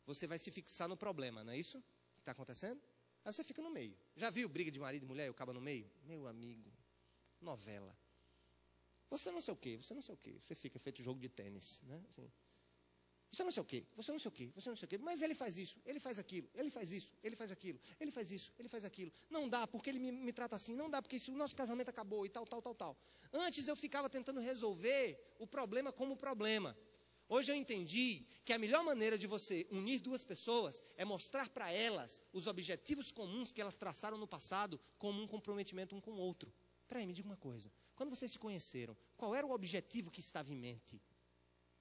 Você vai se fixar no problema, não é isso que está acontecendo? Aí você fica no meio. Já viu briga de marido e mulher e acaba no meio? Meu amigo, novela. Você não sei o quê, você não sei o quê. Você fica feito jogo de tênis, né? Assim. Você não sei o quê, você não sei o quê, você não sei o quê. Mas ele faz isso, ele faz aquilo, ele faz isso, ele faz aquilo, ele faz isso, ele faz aquilo. Não dá, porque ele me trata assim, não dá, porque o nosso casamento acabou e tal, tal, tal, tal. Antes eu ficava tentando resolver o problema como problema. Hoje eu entendi que a melhor maneira de você unir duas pessoas é mostrar para elas os objetivos comuns que elas traçaram no passado como um comprometimento um com o outro. Peraí, me diga uma coisa. Quando vocês se conheceram, qual era o objetivo que estava em mente?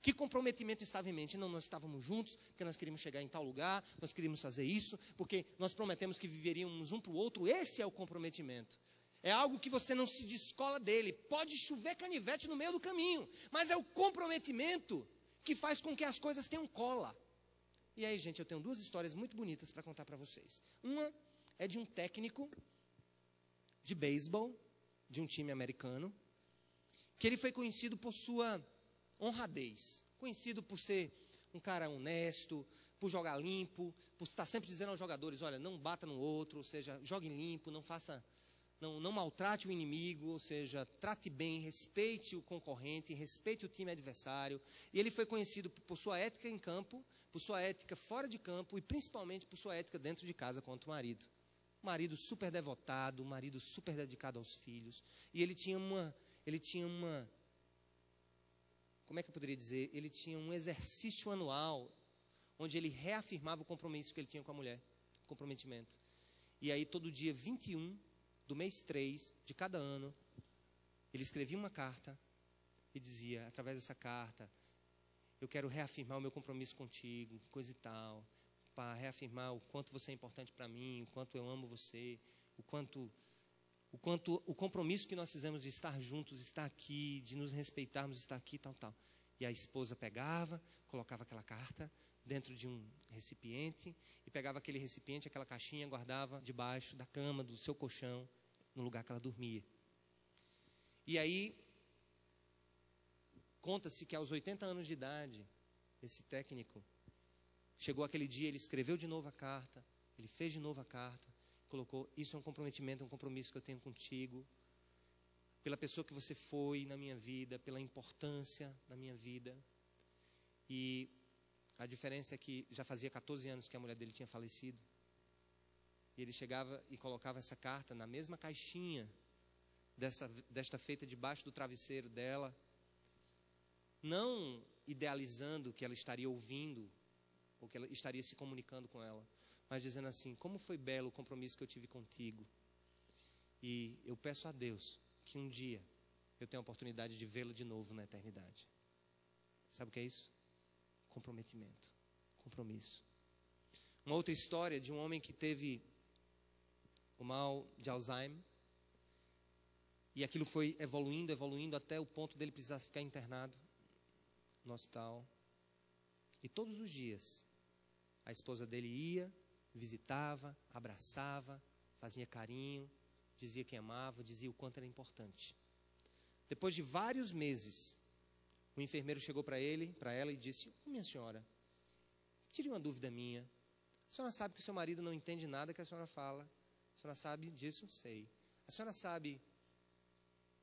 Que comprometimento estava em mente? Não, nós estávamos juntos, porque nós queríamos chegar em tal lugar, nós queríamos fazer isso, porque nós prometemos que viveríamos um para o outro. Esse é o comprometimento. É algo que você não se descola dele. Pode chover canivete no meio do caminho, mas é o comprometimento que faz com que as coisas tenham cola. E aí, gente, eu tenho duas histórias muito bonitas para contar para vocês. Uma é de um técnico de beisebol, de um time americano, que ele foi conhecido por sua honradez, conhecido por ser um cara honesto, por jogar limpo, por estar sempre dizendo aos jogadores, olha, não bata no outro, ou seja, jogue limpo, não maltrate o inimigo, ou seja, trate bem, respeite o concorrente, respeite o time adversário. E ele foi conhecido por sua ética em campo, por sua ética fora de campo e principalmente por sua ética dentro de casa contra o marido. Um marido super devotado, um marido super dedicado aos filhos. E ele tinha uma, como é que eu poderia dizer? Ele tinha um exercício anual onde ele reafirmava o compromisso que ele tinha com a mulher, o comprometimento. E aí todo dia 21 do mês 3 de cada ano, ele escrevia uma carta e dizia, através dessa carta, eu quero reafirmar o meu compromisso contigo, coisa e tal, para reafirmar o quanto você é importante para mim, o quanto eu amo você, o compromisso que nós fizemos de estar juntos, estar aqui, de nos respeitarmos, estar aqui, tal, tal. E a esposa pegava, colocava aquela carta dentro de um recipiente e pegava aquele recipiente, aquela caixinha, guardava debaixo da cama, do seu colchão, no lugar que ela dormia. E aí, conta-se que aos 80 anos de idade, esse técnico, chegou aquele dia, ele escreveu de novo a carta, ele fez de novo a carta, colocou, isso é um comprometimento, é um compromisso que eu tenho contigo, pela pessoa que você foi na minha vida, pela importância na minha vida. E a diferença é que já fazia 14 anos que a mulher dele tinha falecido. E ele chegava e colocava essa carta na mesma caixinha desta feita debaixo do travesseiro dela, não idealizando que ela estaria ouvindo, ou que ela estaria se comunicando com ela, mas dizendo assim, como foi belo o compromisso que eu tive contigo. E eu peço a Deus que um dia eu tenha a oportunidade de vê-lo de novo na eternidade. Sabe o que é isso? Comprometimento, compromisso. Uma outra história de um homem que teve o mal de Alzheimer, e aquilo foi evoluindo até o ponto dele precisar ficar internado no hospital. E todos os dias a esposa dele ia, visitava, abraçava, fazia carinho, dizia que amava, dizia o quanto era importante. Depois de vários meses, o enfermeiro chegou para ela e disse, minha senhora, tire uma dúvida minha, a senhora sabe que o seu marido não entende nada que a senhora fala, a senhora sabe disso? Sei. A senhora sabe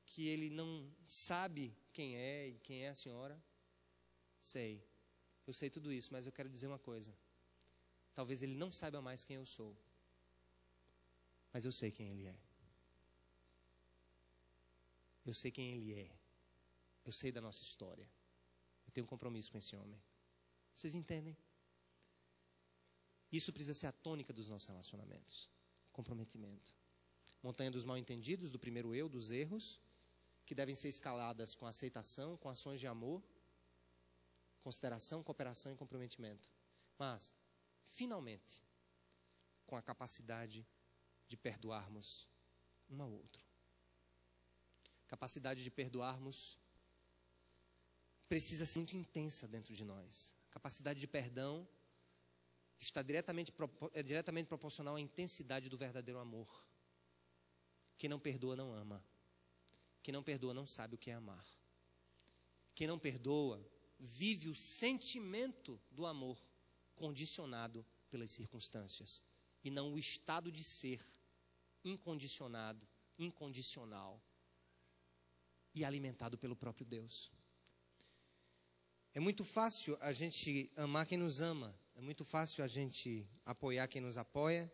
que ele não sabe quem é e quem é a senhora? Sei. Eu sei tudo isso, mas eu quero dizer uma coisa. Talvez ele não saiba mais quem eu sou, mas eu sei quem ele é. Eu sei quem ele é. Eu sei da nossa história. Eu tenho um compromisso com esse homem. Vocês entendem? Isso precisa ser a tônica dos nossos relacionamentos. Comprometimento. Montanha dos mal-entendidos, do primeiro eu, dos erros, que devem ser escaladas com aceitação, com ações de amor, consideração, cooperação e comprometimento. Mas, finalmente, com a capacidade de perdoarmos um ao outro. Capacidade de perdoarmos precisa ser muito intensa dentro de nós. A capacidade de perdão é diretamente proporcional à intensidade do verdadeiro amor. Quem não perdoa não ama. Quem não perdoa não sabe o que é amar. Quem não perdoa vive o sentimento do amor condicionado pelas circunstâncias, e não o estado de ser incondicionado, incondicional e alimentado pelo próprio Deus. É muito fácil a gente amar quem nos ama, é muito fácil a gente apoiar quem nos apoia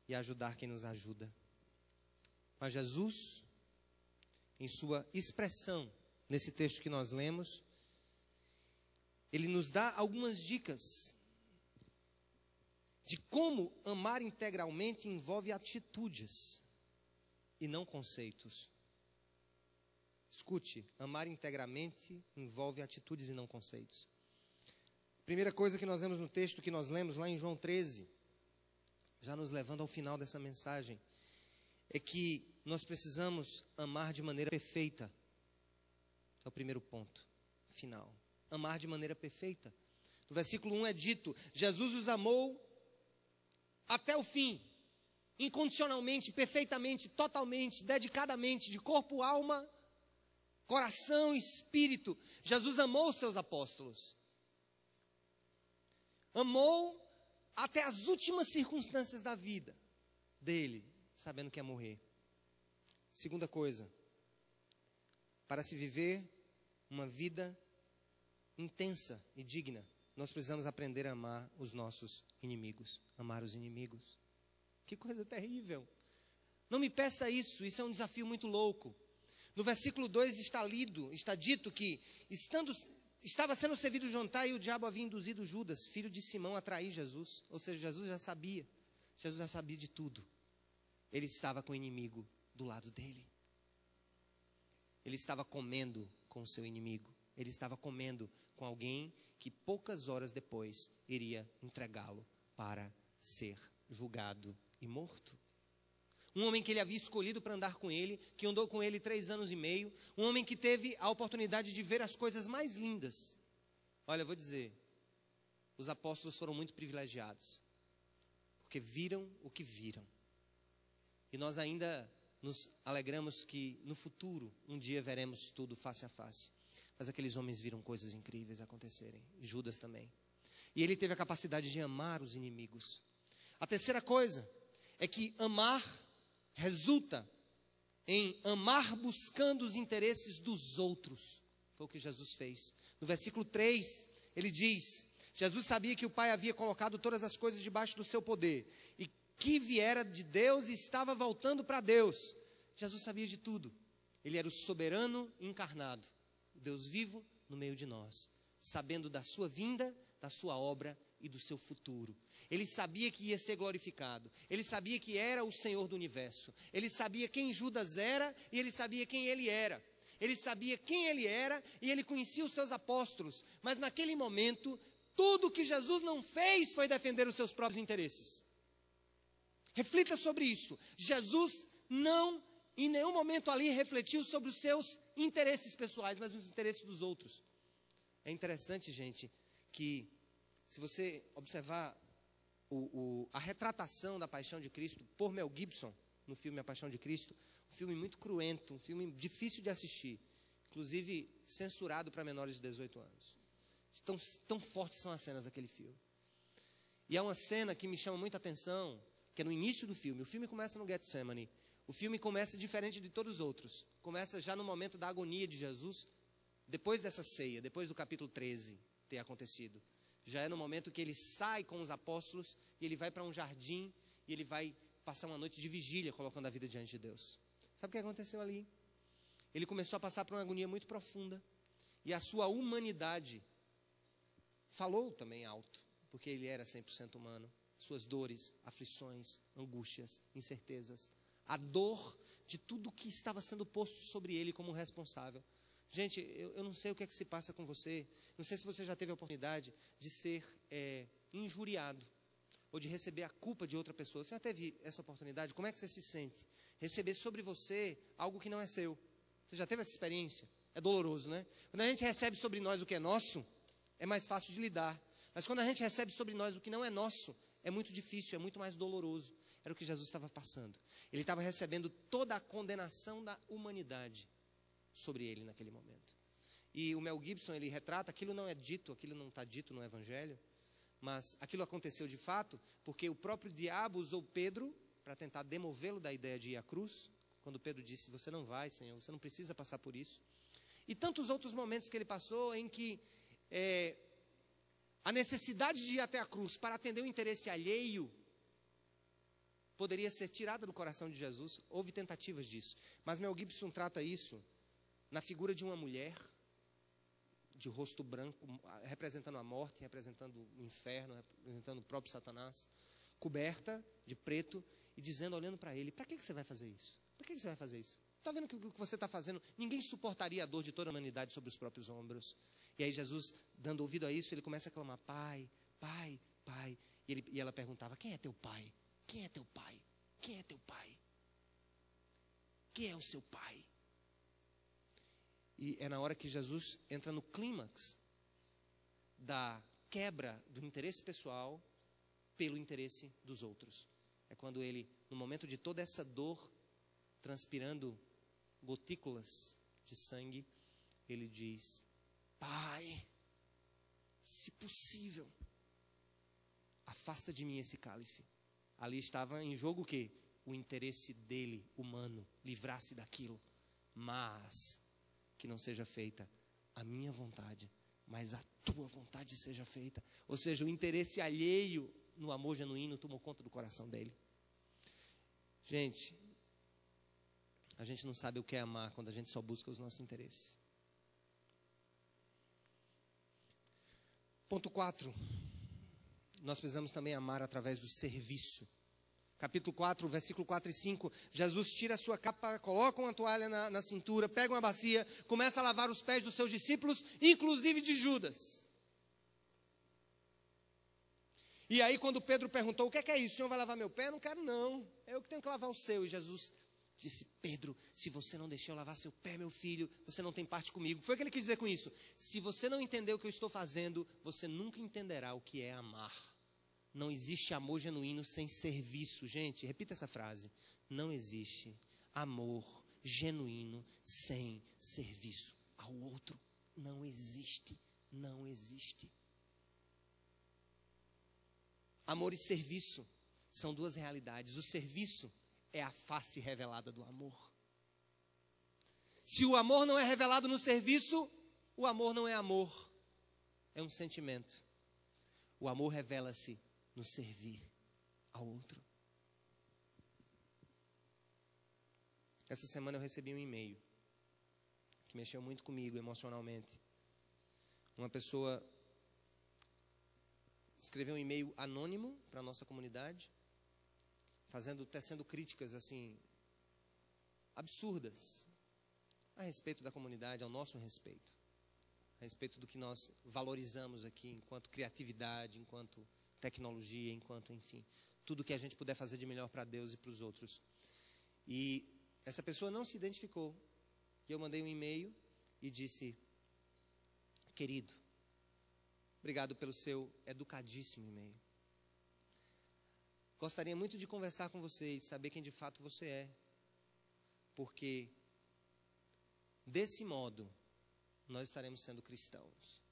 e ajudar quem nos ajuda. Mas Jesus, em sua expressão, nesse texto que nós lemos, ele nos dá algumas dicas de como amar integralmente envolve atitudes e não conceitos. Escute, amar integralmente envolve atitudes e não conceitos. Primeira coisa que nós vemos no texto que nós lemos lá em João 13, já nos levando ao final dessa mensagem, é que nós precisamos amar de maneira perfeita. É o primeiro ponto final. Amar de maneira perfeita. No versículo 1 é dito: Jesus os amou até o fim, incondicionalmente, perfeitamente, totalmente, dedicadamente, de corpo, alma, coração e espírito. Jesus amou os seus apóstolos. Amou até as últimas circunstâncias da vida dele, sabendo que ia morrer. Segunda coisa, para se viver uma vida intensa e digna, nós precisamos aprender a amar os nossos inimigos. Amar os inimigos. Que coisa terrível. Não me peça isso, isso é um desafio muito louco. No versículo 2 está dito que, estava sendo servido o jantar e o diabo havia induzido Judas, filho de Simão, a trair Jesus. Ou seja, Jesus já sabia de tudo. Ele estava com o inimigo do lado dele. Ele estava comendo com o seu inimigo. Ele estava comendo com alguém que poucas horas depois iria entregá-lo para ser julgado e morto. Um homem que ele havia escolhido para andar com ele, que andou com ele 3 anos e meio, um homem que teve a oportunidade de ver as coisas mais lindas. Olha, eu vou dizer, os apóstolos foram muito privilegiados, porque viram o que viram. E nós ainda nos alegramos que no futuro, um dia veremos tudo face a face. Mas aqueles homens viram coisas incríveis acontecerem. Judas também. E ele teve a capacidade de amar os inimigos. A terceira coisa é que amar resulta em amar buscando os interesses dos outros. Foi o que Jesus fez. No versículo 3, ele diz: Jesus sabia que o Pai havia colocado todas as coisas debaixo do seu poder, e que viera de Deus e estava voltando para Deus. Jesus sabia de tudo. Ele era o soberano encarnado, o Deus vivo no meio de nós, sabendo da sua vinda, da sua obra e do seu futuro. Ele sabia que ia ser glorificado. Ele sabia que era o Senhor do universo. Ele sabia quem Judas era e ele sabia quem ele era. Ele sabia quem ele era e ele conhecia os seus apóstolos. Mas naquele momento, tudo que Jesus não fez foi defender os seus próprios interesses. Reflita sobre isso. Jesus não, em nenhum momento ali, refletiu sobre os seus interesses pessoais, mas os interesses dos outros. É interessante, gente, que se você observar a retratação da paixão de Cristo por Mel Gibson, no filme A Paixão de Cristo, um filme muito cruento, um filme difícil de assistir, inclusive censurado para menores de 18 anos. Tão fortes são as cenas daquele filme. E há uma cena que me chama muita atenção, que é no início do filme. O filme começa no Getsemane. O filme começa diferente de todos os outros. Começa já no momento da agonia de Jesus, depois dessa ceia, depois do capítulo 13 ter acontecido. Já é no momento que ele sai com os apóstolos e ele vai para um jardim e ele vai passar uma noite de vigília colocando a vida diante de Deus. Sabe o que aconteceu ali? Ele começou a passar por uma agonia muito profunda e a sua humanidade falou também alto, porque ele era 100% humano. Suas dores, aflições, angústias, incertezas, a dor de tudo que estava sendo posto sobre ele como responsável. Gente, eu não sei o que é que se passa com você. Não sei se você já teve a oportunidade de ser injuriado ou de receber a culpa de outra pessoa. Você já teve essa oportunidade? Como é que você se sente? Receber sobre você algo que não é seu. Você já teve essa experiência? É doloroso, né? Quando a gente recebe sobre nós o que é nosso, é mais fácil de lidar. Mas quando a gente recebe sobre nós o que não é nosso, é muito difícil, é muito mais doloroso. Era o que Jesus estava passando. Ele estava recebendo toda a condenação da humanidade sobre ele naquele momento. E o Mel Gibson, ele retrata, aquilo não é dito, aquilo não está dito no Evangelho, mas aquilo aconteceu de fato, porque o próprio diabo usou Pedro para tentar demovê-lo da ideia de ir à cruz, quando Pedro disse, você não vai, Senhor, você não precisa passar por isso. E tantos outros momentos que ele passou em que a necessidade de ir até a cruz para atender o interesse alheio poderia ser tirada do coração de Jesus. Houve tentativas disso. Mas Mel Gibson trata isso na figura de uma mulher, de rosto branco, representando a morte, representando o inferno, representando o próprio Satanás, coberta de preto e dizendo, olhando para ele, para que você vai fazer isso? Para que você vai fazer isso? Está vendo que o que você está fazendo? Ninguém suportaria a dor de toda a humanidade sobre os próprios ombros. E aí Jesus, dando ouvido a isso, ele começa a clamar, Pai, Pai, Pai. E ela perguntava, quem é teu pai? Quem é teu pai? Quem é teu pai? Quem é o seu pai? E é na hora que Jesus entra no clímax da quebra do interesse pessoal pelo interesse dos outros. É quando ele, no momento de toda essa dor, transpirando gotículas de sangue, ele diz, Pai, se possível, afasta de mim esse cálice. Ali estava em jogo o quê? O interesse dele, humano, livrar-se daquilo. Mas que não seja feita a minha vontade, mas a tua vontade seja feita. Ou seja, o interesse alheio no amor genuíno tomou conta do coração dele. Gente, a gente não sabe o que é amar quando a gente só busca os nossos interesses. Ponto 4. Nós precisamos também amar através do serviço. Capítulo 4, versículo 4 e 5. Jesus tira a sua capa, coloca uma toalha na cintura, pega uma bacia, começa a lavar os pés dos seus discípulos, inclusive de Judas. E aí quando Pedro perguntou, o que é isso? O Senhor vai lavar meu pé? Não quero não, é eu que tenho que lavar o seu. E Jesus disse, Pedro, se você não deixar eu lavar seu pé, meu filho, você não tem parte comigo. Foi o que ele quis dizer com isso. Se você não entender o que eu estou fazendo, você nunca entenderá o que é amar. Não existe amor genuíno sem serviço. Gente, repita essa frase. Não existe amor genuíno sem serviço ao outro. Não existe. Não existe. Amor e serviço são duas realidades. O serviço é a face revelada do amor. Se o amor não é revelado no serviço, o amor não é amor. É um sentimento. O amor revela-se no servir ao outro. Essa semana eu recebi um e-mail que mexeu muito comigo emocionalmente. Uma pessoa escreveu um e-mail anônimo para a nossa comunidade, tecendo críticas assim absurdas a respeito da comunidade, ao nosso respeito, a respeito do que nós valorizamos aqui enquanto criatividade, enquanto tecnologia, enquanto, enfim, tudo que a gente puder fazer de melhor para Deus e para os outros. E essa pessoa não se identificou. E eu mandei um e-mail e disse, querido, obrigado pelo seu educadíssimo e-mail. Gostaria muito de conversar com você e saber quem de fato você é. Porque, desse modo, nós estaremos sendo cristãos.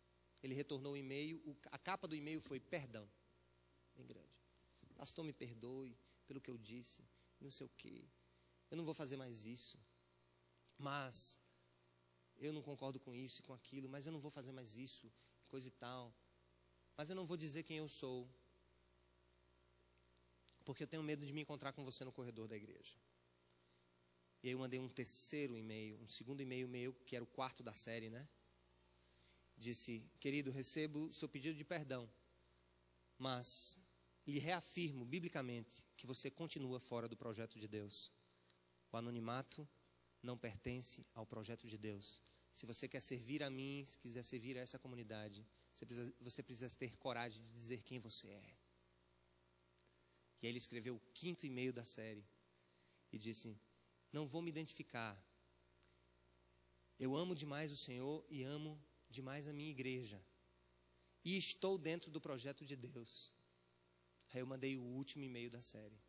Ele retornou o e-mail, a capa do e-mail foi perdão. Bem grande. Pastor, me perdoe pelo que eu disse, não sei o quê. Eu não vou fazer mais isso. Mas eu não concordo com isso e com aquilo, mas eu não vou fazer mais isso, coisa e tal. Mas eu não vou dizer quem eu sou, porque eu tenho medo de me encontrar com você no corredor da igreja. E aí eu mandei um terceiro e-mail, um segundo e-mail meu, que era o quarto da série, né? Disse, querido, recebo o seu pedido de perdão, mas lhe reafirmo biblicamente que você continua fora do projeto de Deus. O anonimato não pertence ao projeto de Deus. Se você quer servir a mim, se quiser servir a essa comunidade, você precisa ter coragem de dizer quem você é. E aí ele escreveu o quinto e-mail da série e disse, não vou me identificar. Eu amo demais o Senhor e amo demais a minha igreja. E estou dentro do projeto de Deus. Aí eu mandei o último e-mail da série.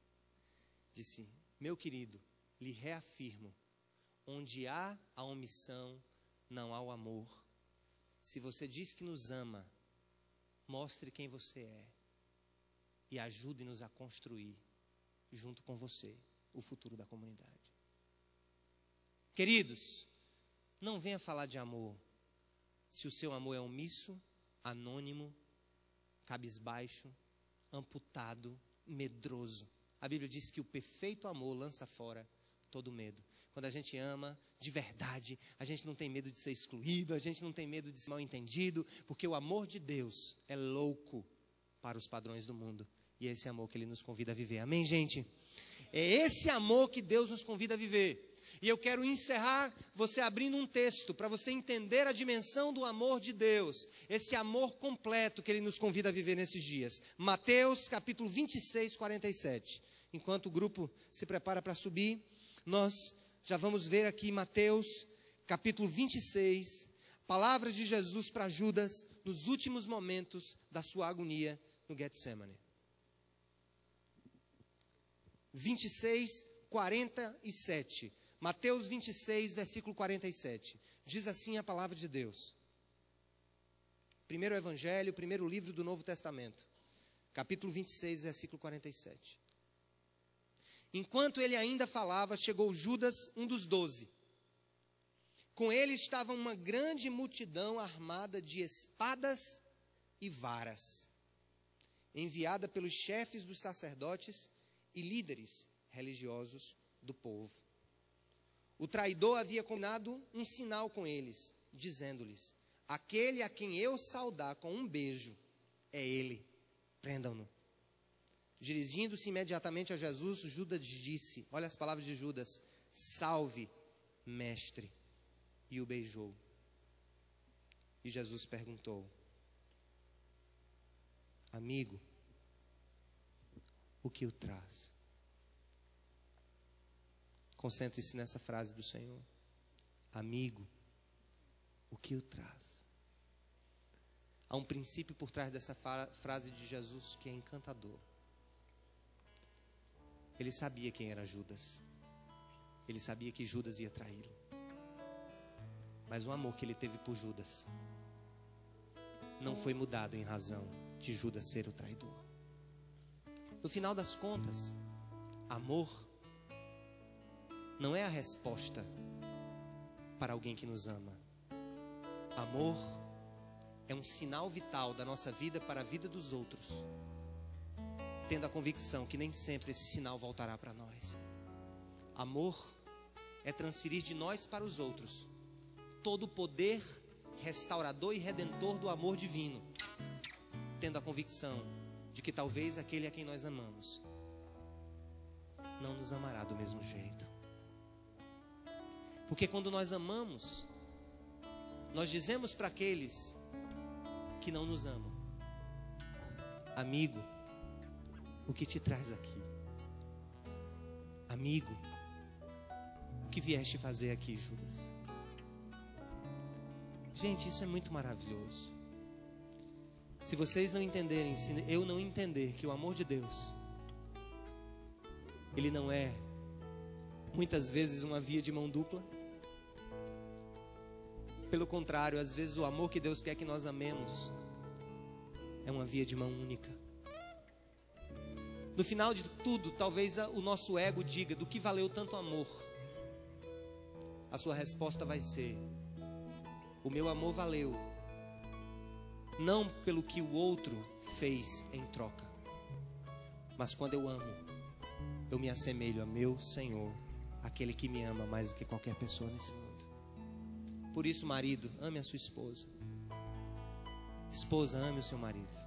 Disse, meu querido, lhe reafirmo, onde há a omissão, não há o amor. Se você diz que nos ama, mostre quem você é e ajude-nos a construir, junto com você, o futuro da comunidade. Queridos, não venha falar de amor se o seu amor é omisso, anônimo, cabisbaixo, amputado, medroso. A Bíblia diz que o perfeito amor lança fora todo medo. Quando a gente ama de verdade, a gente não tem medo de ser excluído, a gente não tem medo de ser mal entendido, porque o amor de Deus é louco para os padrões do mundo. E é esse amor que Ele nos convida a viver. Amém, gente? É esse amor que Deus nos convida a viver. E eu quero encerrar você abrindo um texto para você entender a dimensão do amor de Deus. Esse amor completo que Ele nos convida a viver nesses dias. Mateus capítulo 26, 47. Enquanto o grupo se prepara para subir, nós já vamos ver aqui Mateus capítulo 26, palavras de Jesus para Judas nos últimos momentos da sua agonia no Getsemane. 26, 47. Mateus 26, versículo 47. Diz assim a palavra de Deus. Primeiro evangelho, primeiro livro do Novo Testamento. Capítulo 26, versículo 47. Enquanto ele ainda falava, chegou Judas, um dos 12. Com ele estava uma grande multidão armada de espadas e varas, enviada pelos chefes dos sacerdotes e líderes religiosos do povo. O traidor havia combinado um sinal com eles, dizendo-lhes: aquele a quem eu saudar com um beijo é ele, prendam-no. Dirigindo-se imediatamente a Jesus, Judas disse, olha as palavras de Judas: salve, mestre, e o beijou. E Jesus perguntou: amigo, o que o traz? Concentre-se nessa frase do Senhor. Amigo, o que o traz? Há um princípio por trás dessa frase de Jesus que é encantador. Ele sabia quem era Judas. Ele sabia que Judas ia traí-lo. Mas o amor que ele teve por Judas não foi mudado em razão de Judas ser o traidor. No final das contas, amor não é a resposta para alguém que nos ama. Amor é um sinal vital da nossa vida para a vida dos outros, tendo a convicção que nem sempre esse sinal voltará para nós. Amor é transferir de nós para os outros todo o poder restaurador e redentor do amor divino, tendo a convicção de que talvez aquele a quem nós amamos não nos amará do mesmo jeito. Porque quando nós amamos, nós dizemos para aqueles que não nos amam: amigo, o que te traz aqui? Amigo, o que vieste fazer aqui, Judas? Gente, isso é muito maravilhoso. Se vocês não entenderem, se eu não entender que o amor de Deus, ele não é muitas vezes uma via de mão dupla. Pelo contrário, às vezes o amor que Deus quer que nós amemos é uma via de mão única. No final de tudo, talvez o nosso ego diga: do que valeu tanto amor? A sua resposta vai ser: o meu amor valeu, não pelo que o outro fez em troca, mas quando eu amo, eu me assemelho a meu Senhor, aquele que me ama mais do que qualquer pessoa nesse mundo. Por isso, marido, ame a sua esposa. Esposa, ame o seu marido.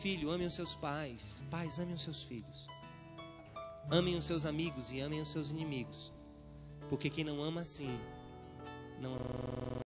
Filho, ame os seus pais. Pais, amem os seus filhos. Amem os seus amigos e amem os seus inimigos. Porque quem não ama assim, não